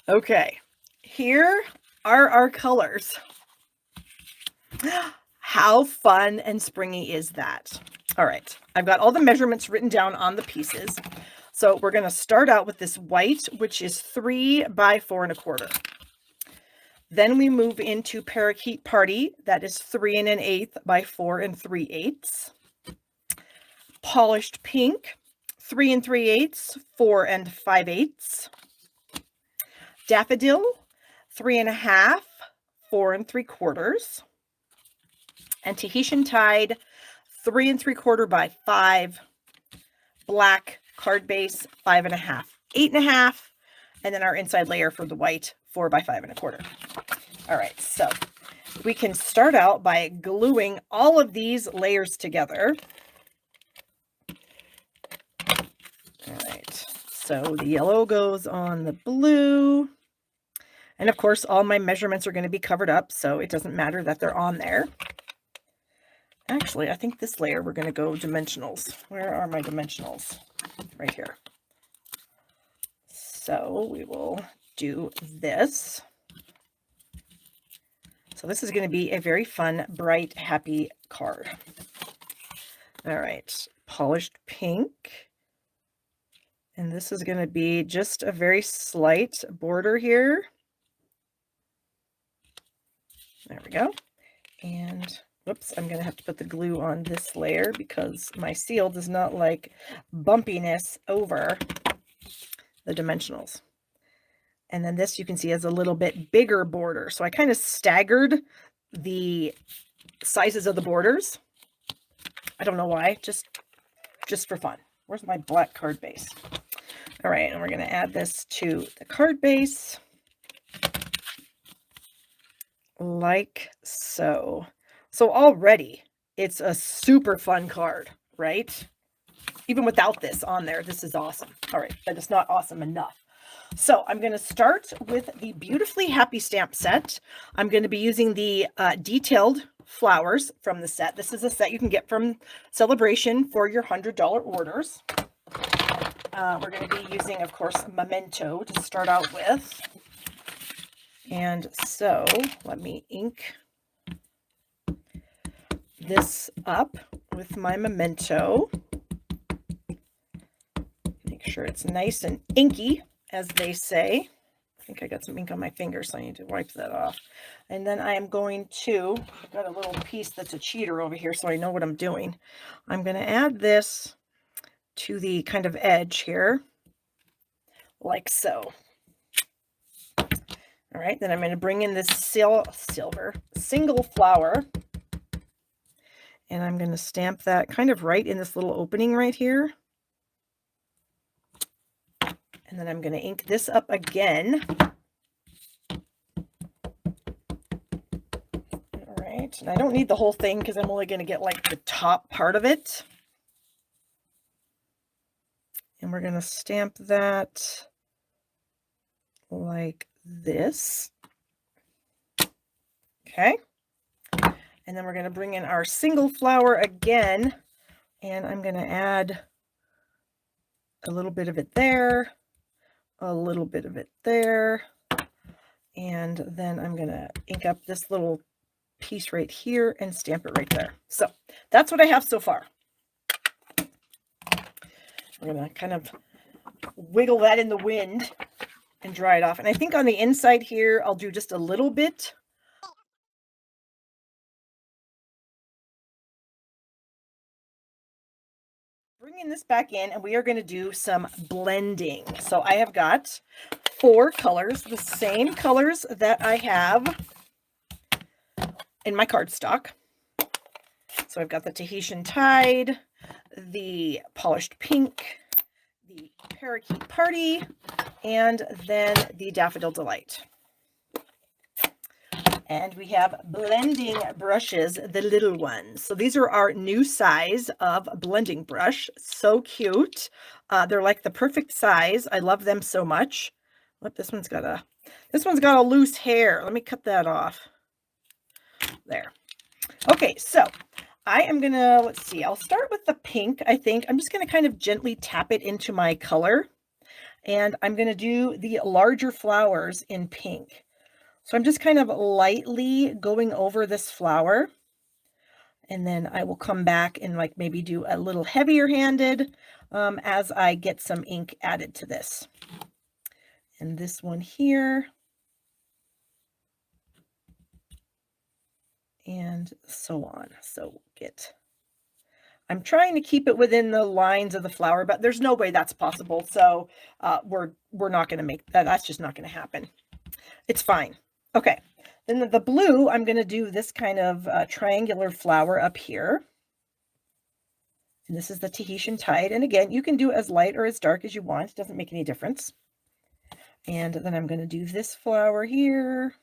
Okay, here are our colors. How fun and springy is that? All right, I've got all the measurements written down on the pieces. So we're going to start out with this white, which is 3 by 4 1/4. Then we move into Parakeet Party, that is 3 1/8 by 4 3/8. Polished Pink, 3 3/8, 4 5/8. Daffodil, 3 1/2, 4 3/4. And Tahitian Tide, 3 3/4 by 5. Black card base, 5 1/2, 8 1/2. And then our inside layer for the white, 4 by 5 1/4. All right, so we can start out by gluing all of these layers together. All right, so the yellow goes on the blue. And of course, all my measurements are going to be covered up, so it doesn't matter that they're on there. Actually, I think this layer we're going to go dimensionals. Where are my dimensionals? Right here. So we will do this. So this is going to be a very fun, bright, happy card. All right, polished pink. And this is going to be just a very slight border here. There we go. And whoops, I'm going to have to put the glue on this layer because my seal does not like bumpiness over the dimensionals. And then this you can see has a little bit bigger border. So I kind of staggered the sizes of the borders. I don't know why, just for fun. Where's my black card base? All right, and we're going to add this to the card base. Like so. So already it's a super fun card, right? Even without this on there, this is awesome. All right, but it's not awesome enough. So I'm going to start with the Beautifully Happy stamp set. I'm going to be using the detailed flowers from the set. This is a set you can get from Sale-a-bration for your $100 orders. We're going to be using, of course, Memento to start out with. And so let me ink this up with my Memento. Make sure it's nice and inky, as they say. I think I got some ink on my finger, so I need to wipe that off. And then I am going to, I've got a little piece that's a cheater over here, so I know what I'm doing. I'm going to add this to the kind of edge here, like so. All right, then I'm going to bring in this silver single flower, and I'm going to stamp that kind of right in this little opening right here. And then I'm going to ink this up again. All right, and I don't need the whole thing because I'm only going to get like the top part of it. And we're going to stamp that like this. Okay. And then we're going to bring in our single flower again, and I'm going to add a little bit of it there, a little bit of it there, and then I'm going to ink up this little piece right here and stamp it right there. So that's what I have so far. We're going to kind of wiggle that in the wind and dry it off. And I think on the inside here, I'll do just a little bit. Bringing this back in, and we are going to do some blending. So I have got 4 colors, the same colors that I have in my cardstock. So I've got the Tahitian Tide, the Polished Pink, the Parakeet Party, and then the Daffodil Delight. And we have blending brushes, the little ones. So these are our new size of blending brush. So cute. They're like the perfect size. I love them so much. Look, this one's got a loose hair. Let me cut that off. There. Okay, so I am gonna, let's see, I'll start with the pink, I think. I'm just gonna kind of gently tap it into my color. And I'm going to do the larger flowers in pink. So I'm just kind of lightly going over this flower. And then I will come back and like maybe do a little heavier handed as I get some ink added to this. And this one here. And so on. So I'm trying to keep it within the lines of the flower, but there's no way that's possible. So we're not going to make that. That's just not going to happen. It's fine. Okay. Then the blue, I'm going to do this kind of triangular flower up here. And this is the Tahitian Tide. And again, you can do it as light or as dark as you want. It doesn't make any difference. And then I'm going to do this flower here.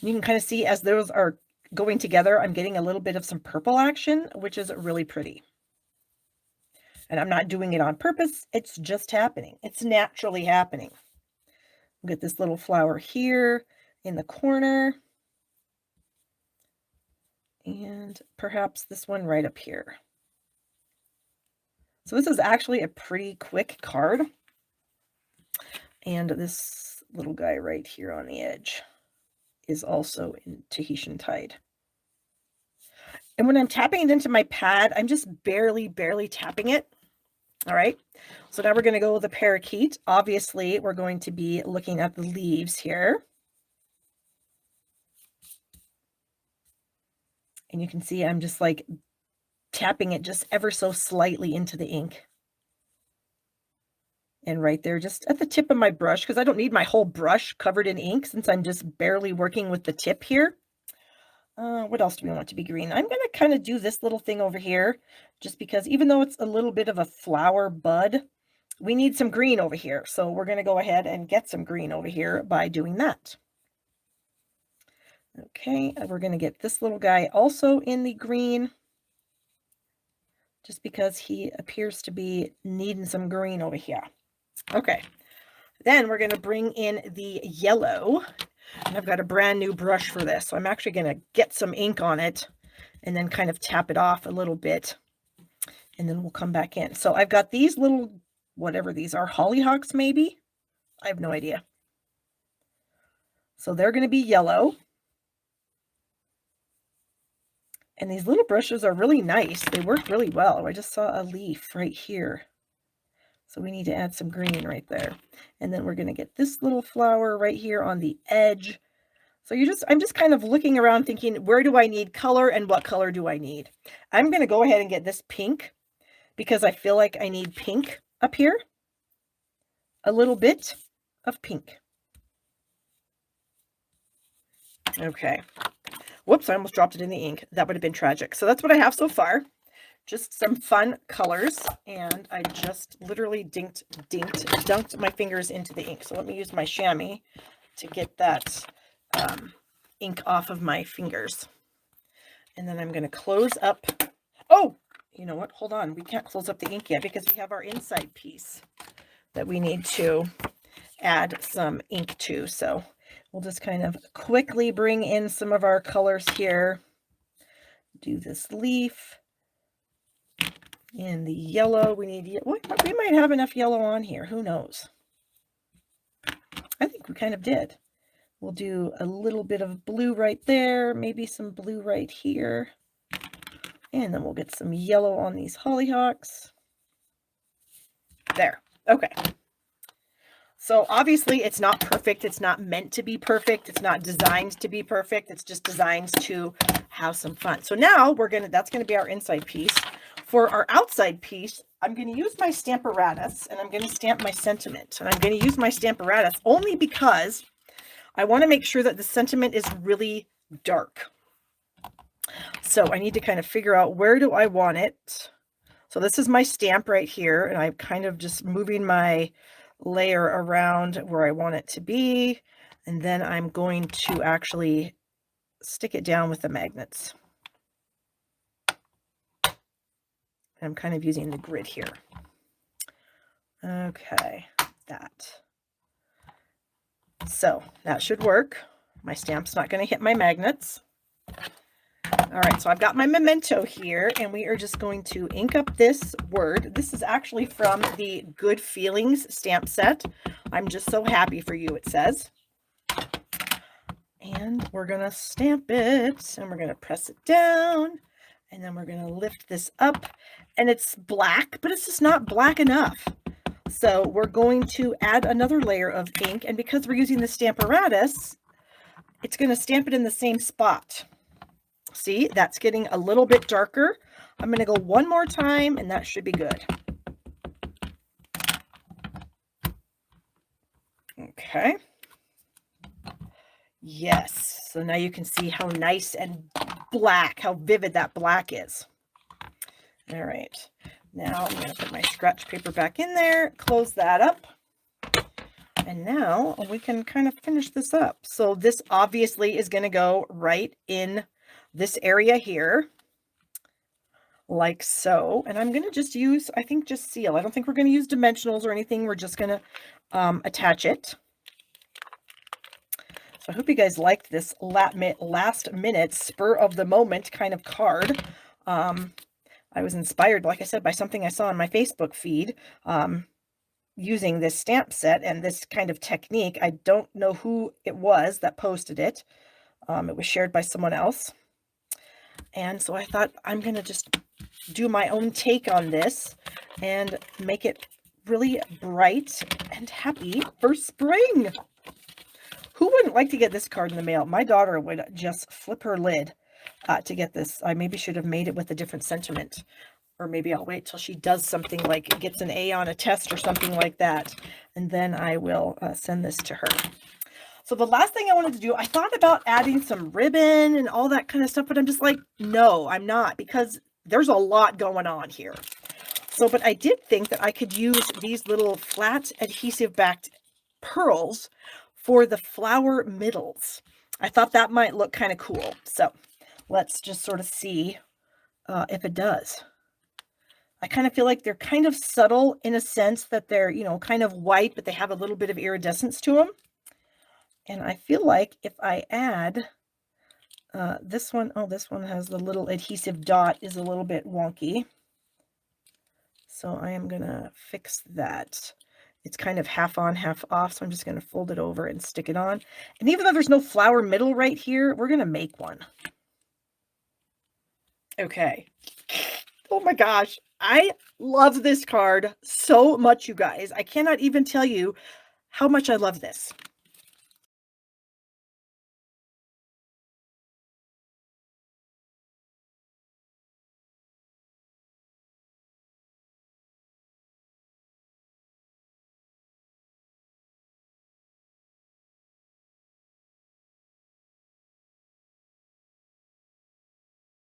You can kind of see as those are going together, I'm getting a little bit of some purple action, which is really pretty. And I'm not doing it on purpose. It's just happening. It's naturally happening. Get this little flower here in the corner. And perhaps this one right up here. So this is actually a pretty quick card. And this little guy right here on the edge is also in Tahitian Tide. And when I'm tapping it into my pad, I'm just barely tapping it. All right. So now we're going to go with the parakeet. Obviously, we're going to be looking at the leaves here. And you can see I'm just like tapping it just ever so slightly into the ink. And right there, just at the tip of my brush, because I don't need my whole brush covered in ink since I'm just barely working with the tip here. What else do we want to be green? I'm going to kind of do this little thing over here, just because even though it's a little bit of a flower bud, we need some green over here. So we're going to go ahead and get some green over here by doing that. Okay, we're going to get this little guy also in the green, just because he appears to be needing some green over here. Okay, then we're going to bring in the yellow. And I've got a brand new brush for this. So I'm actually going to get some ink on it and then kind of tap it off a little bit. And then we'll come back in. So I've got these little, whatever these are, hollyhocks maybe? I have no idea. So they're going to be yellow. And these little brushes are really nice. They work really well. I just saw a leaf right here. So we need to add some green right there. And then we're going to get this little flower right here on the edge. So I'm just kind of looking around thinking, where do I need color and what color do I need? I'm going to go ahead and get this pink because I feel like I need pink up here. A little bit of pink. Okay. Whoops, I almost dropped it in the ink. That would have been tragic. So that's what I have so far. Just some fun colors, and I just literally dunked my fingers into the ink. So let me use my chamois to get that ink off of my fingers. And then I'm going to close up. Oh, you know what? Hold on. We can't close up the ink yet because we have our inside piece that we need to add some ink to. So we'll just kind of quickly bring in some of our colors here. Do this leaf. And the yellow, we might have enough yellow on here. Who knows? I think we kind of did. We'll do a little bit of blue right there, maybe some blue right here. And then we'll get some yellow on these hollyhocks. There. Okay. So obviously it's not perfect. It's not meant to be perfect. It's not designed to be perfect. It's just designed to have some fun. So now that's going to be our inside piece. For our outside piece, I'm going to use my Stamparatus and I'm going to stamp my sentiment. And I'm going to use my Stamparatus only because I want to make sure that the sentiment is really dark. So I need to kind of figure out where do I want it. So this is my stamp right here, and I'm kind of just moving my layer around where I want it to be. And then I'm going to actually stick it down with the magnets. I'm kind of using the grid here. Okay, that. So that should work. My stamp's not going to hit my magnets. All right, so I've got my memento here, and we are just going to ink up this word. This is actually from the Good Feelings stamp set. I'm just so happy for you, it says. And we're going to stamp it, and we're going to press it down, and then we're going to lift this up, and it's black, but it's just not black enough. So we're going to add another layer of ink, and because we're using the Stamparatus, it's going to stamp it in the same spot. See, that's getting a little bit darker. I'm going to go one more time, and that should be good. Okay. Yes. So now you can see how nice and black, how vivid that black is. All right. Now I'm going to put my scratch paper back in there, close that up. And now we can kind of finish this up. So this obviously is going to go right in this area here, like so. And I'm going to just use, I think, just seal. I don't think we're going to use dimensionals or anything. We're just going to attach it. So I hope you guys liked this last minute spur of the moment kind of card. I was inspired, like I said, by something I saw on my Facebook feed, using this stamp set and this kind of technique. I don't know who it was that posted it. It was shared by someone else. And so I thought I'm going to just do my own take on this and make it really bright and happy for spring. Who wouldn't like to get this card in the mail? My daughter would just flip her lid to get this. I maybe should have made it with a different sentiment. Or maybe I'll wait till she does something like gets an A on a test or something like that. And then I will send this to her. So the last thing I wanted to do, I thought about adding some ribbon and all that kind of stuff, but I'm just like, no, I'm not, because there's a lot going on here. So, but I did think that I could use these little flat adhesive backed pearls for the flower middles. I thought that might look kind of cool. So let's just sort of see if it does. I kind of feel like they're kind of subtle in a sense that they're, you know, kind of white, but they have a little bit of iridescence to them. And I feel like if I add this one, oh, this one has the little adhesive dot, is a little bit wonky. So I am going to fix that. It's kind of half on, half off. So I'm just going to fold it over and stick it on. And even though there's no flower middle right here, we're going to make one. Okay. Oh my gosh. I love this card so much, you guys. I cannot even tell you how much I love this.